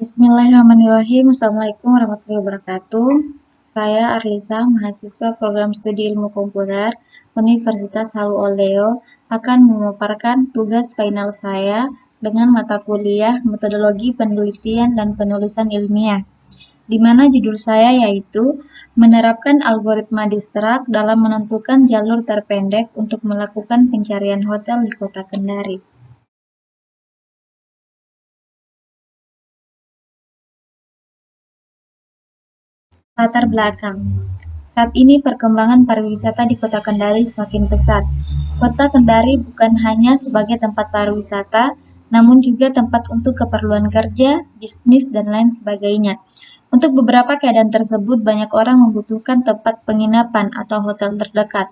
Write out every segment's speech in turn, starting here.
Bismillahirrahmanirrahim. Assalamualaikum warahmatullahi wabarakatuh. Saya Arlisa, mahasiswa program studi ilmu komputer Universitas Halu Oleo, akan memaparkan tugas final saya dengan mata kuliah metodologi penelitian dan penulisan ilmiah, di mana judul saya yaitu menerapkan algoritma distrak dalam menentukan jalur terpendek untuk melakukan pencarian hotel di Kota Kendari. Latar belakang. Saat ini perkembangan pariwisata di Kota Kendari semakin pesat. Kota Kendari bukan hanya sebagai tempat pariwisata, namun juga tempat untuk keperluan kerja, bisnis, dan lain sebagainya. Untuk beberapa keadaan tersebut, banyak orang membutuhkan tempat penginapan atau hotel terdekat.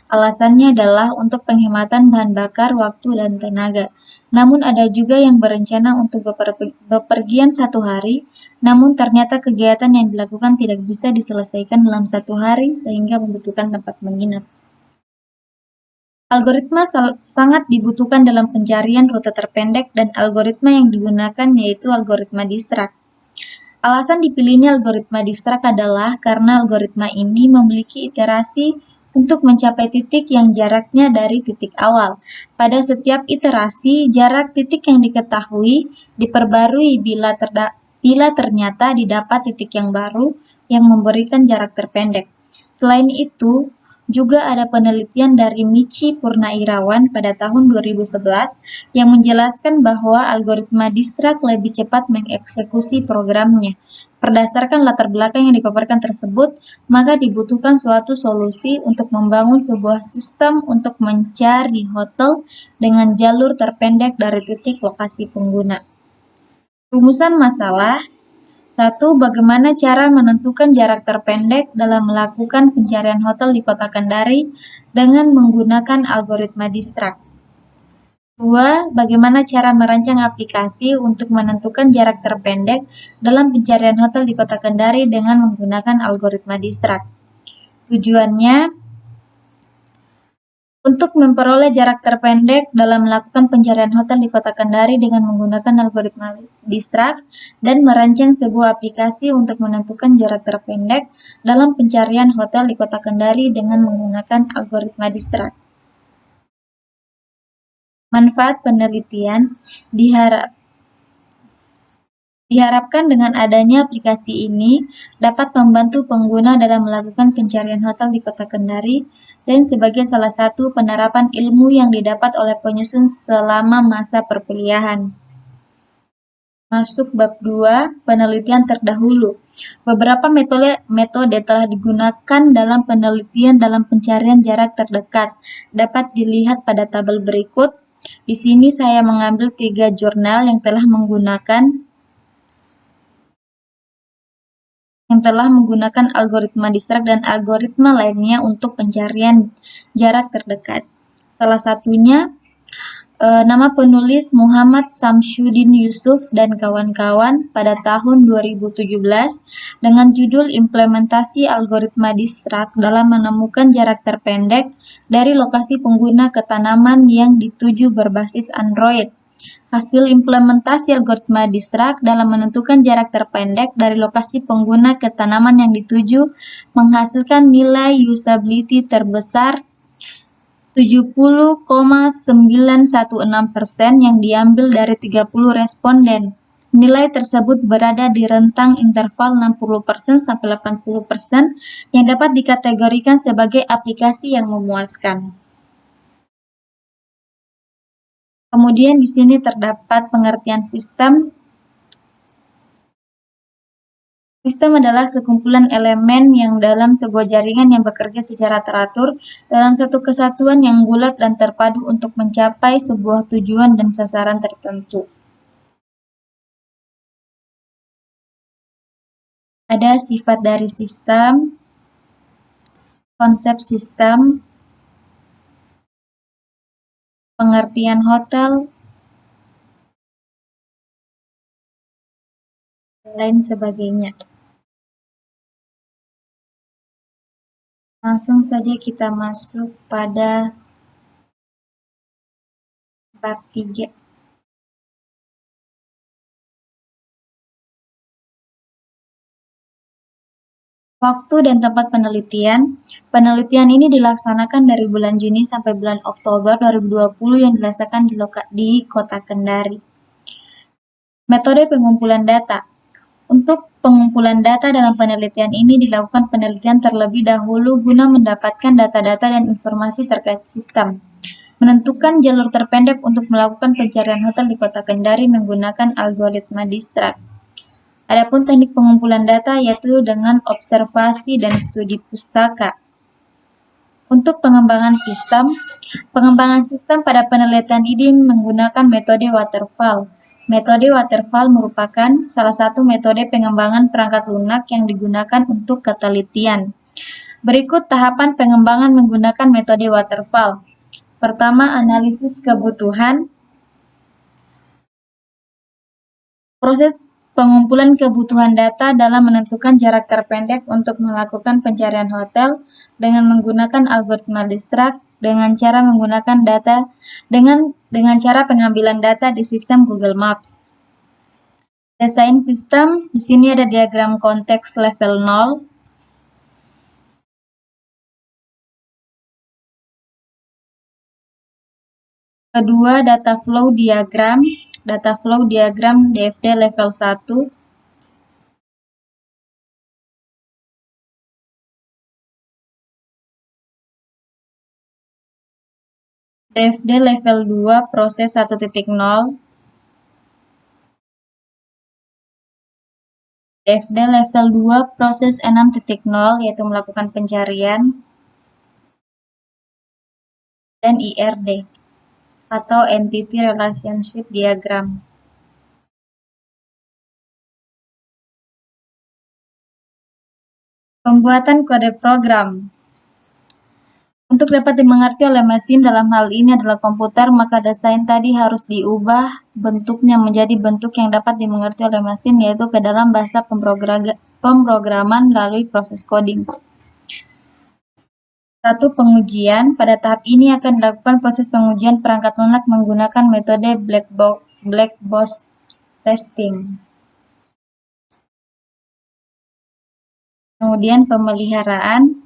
Alasannya adalah untuk penghematan bahan bakar, waktu, dan tenaga. Namun ada juga yang berencana untuk bepergian satu hari, namun ternyata kegiatan yang dilakukan tidak bisa diselesaikan dalam satu hari sehingga membutuhkan tempat menginap. Algoritma sangat dibutuhkan dalam pencarian rute terpendek dan algoritma yang digunakan yaitu algoritma distrak. Alasan dipilihnya algoritma distrak adalah karena algoritma ini memiliki iterasi untuk mencapai titik yang jaraknya dari titik awal. Pada setiap iterasi, jarak titik yang diketahui diperbarui bila ternyata didapat titik yang baru yang memberikan jarak terpendek. Selain itu, juga ada penelitian dari Michi Purnairawan pada tahun 2011 yang menjelaskan bahwa algoritma distrak lebih cepat mengeksekusi programnya. Berdasarkan latar belakang yang dipaparkan tersebut, maka dibutuhkan suatu solusi untuk membangun sebuah sistem untuk mencari hotel dengan jalur terpendek dari titik lokasi pengguna. Rumusan masalah. 1. Bagaimana cara menentukan jarak terpendek dalam melakukan pencarian hotel di Kota Kendari dengan menggunakan algoritma distrak? 2. Bagaimana cara merancang aplikasi untuk menentukan jarak terpendek dalam pencarian hotel di Kota Kendari dengan menggunakan algoritma distrak? Tujuannya untuk memperoleh jarak terpendek dalam melakukan pencarian hotel di Kota Kendari dengan menggunakan algoritma distrak dan merancang sebuah aplikasi untuk menentukan jarak terpendek dalam pencarian hotel di Kota Kendari dengan menggunakan algoritma distrak. Manfaat penelitian diharapkan dengan adanya aplikasi ini dapat membantu pengguna dalam melakukan pencarian hotel di Kota Kendari dan sebagai salah satu penerapan ilmu yang didapat oleh penyusun selama masa perkuliahan. Masuk bab 2, penelitian terdahulu. Beberapa metode telah digunakan dalam penelitian dalam pencarian jarak terdekat. Dapat dilihat pada tabel berikut. Di sini saya mengambil 3 jurnal yang telah menggunakan algoritma distrak dan algoritma lainnya untuk pencarian jarak terdekat. Salah satunya nama penulis Muhammad Samsudin Yusuf dan kawan-kawan pada tahun 2017 dengan judul Implementasi Algoritma Distrak dalam menemukan jarak terpendek dari lokasi pengguna ke tanaman yang dituju berbasis Android. Hasil implementasi algoritma distrak dalam menentukan jarak terpendek dari lokasi pengguna ke tanaman yang dituju menghasilkan nilai usability terbesar 70,916% yang diambil dari 30 responden. Nilai tersebut berada di rentang interval 60% sampai 80% yang dapat dikategorikan sebagai aplikasi yang memuaskan. Kemudian di sini terdapat pengertian sistem. Sistem adalah sekumpulan elemen yang dalam sebuah jaringan yang bekerja secara teratur dalam satu kesatuan yang bulat dan terpadu untuk mencapai sebuah tujuan dan sasaran tertentu. Ada sifat dari sistem, konsep sistem, pengertian hotel, dan lain sebagainya. Langsung saja kita masuk pada bab 3. Waktu dan tempat penelitian. Penelitian ini dilaksanakan dari bulan Juni sampai bulan Oktober 2020 yang dilaksanakan di Kota Kendari. Metode pengumpulan data. Untuk pengumpulan data dalam penelitian ini dilakukan penelitian terlebih dahulu guna mendapatkan data-data dan informasi terkait sistem. Menentukan jalur terpendek untuk melakukan pencarian hotel di Kota Kendari menggunakan algoritma Distrak. Adapun teknik pengumpulan data yaitu dengan observasi dan studi pustaka. Untuk pengembangan sistem pada penelitian ini menggunakan metode waterfall. Metode waterfall merupakan salah satu metode pengembangan perangkat lunak yang digunakan untuk ketelitian. Berikut tahapan pengembangan menggunakan metode waterfall. Pertama, analisis kebutuhan. Proses pengumpulan kebutuhan data dalam menentukan jarak terpendek untuk melakukan pencarian hotel dengan menggunakan algoritma Distrak dengan cara menggunakan data dengan cara pengambilan data di sistem Google Maps. Desain sistem, di sini ada diagram konteks level 0. Kedua, data flow diagram DFD level 1. DFD level 2 proses 1.0. DFD level 2 proses 6.0 yaitu melakukan pencarian. Dan IRD atau Entity Relationship Diagram. Pembuatan kode program. Untuk dapat dimengerti oleh mesin dalam hal ini adalah komputer, maka desain tadi harus diubah bentuknya menjadi bentuk yang dapat dimengerti oleh mesin, yaitu ke dalam bahasa pemrograman melalui proses coding. Satu, pengujian. Pada tahap ini akan dilakukan proses pengujian perangkat lunak menggunakan metode black box testing. Kemudian pemeliharaan.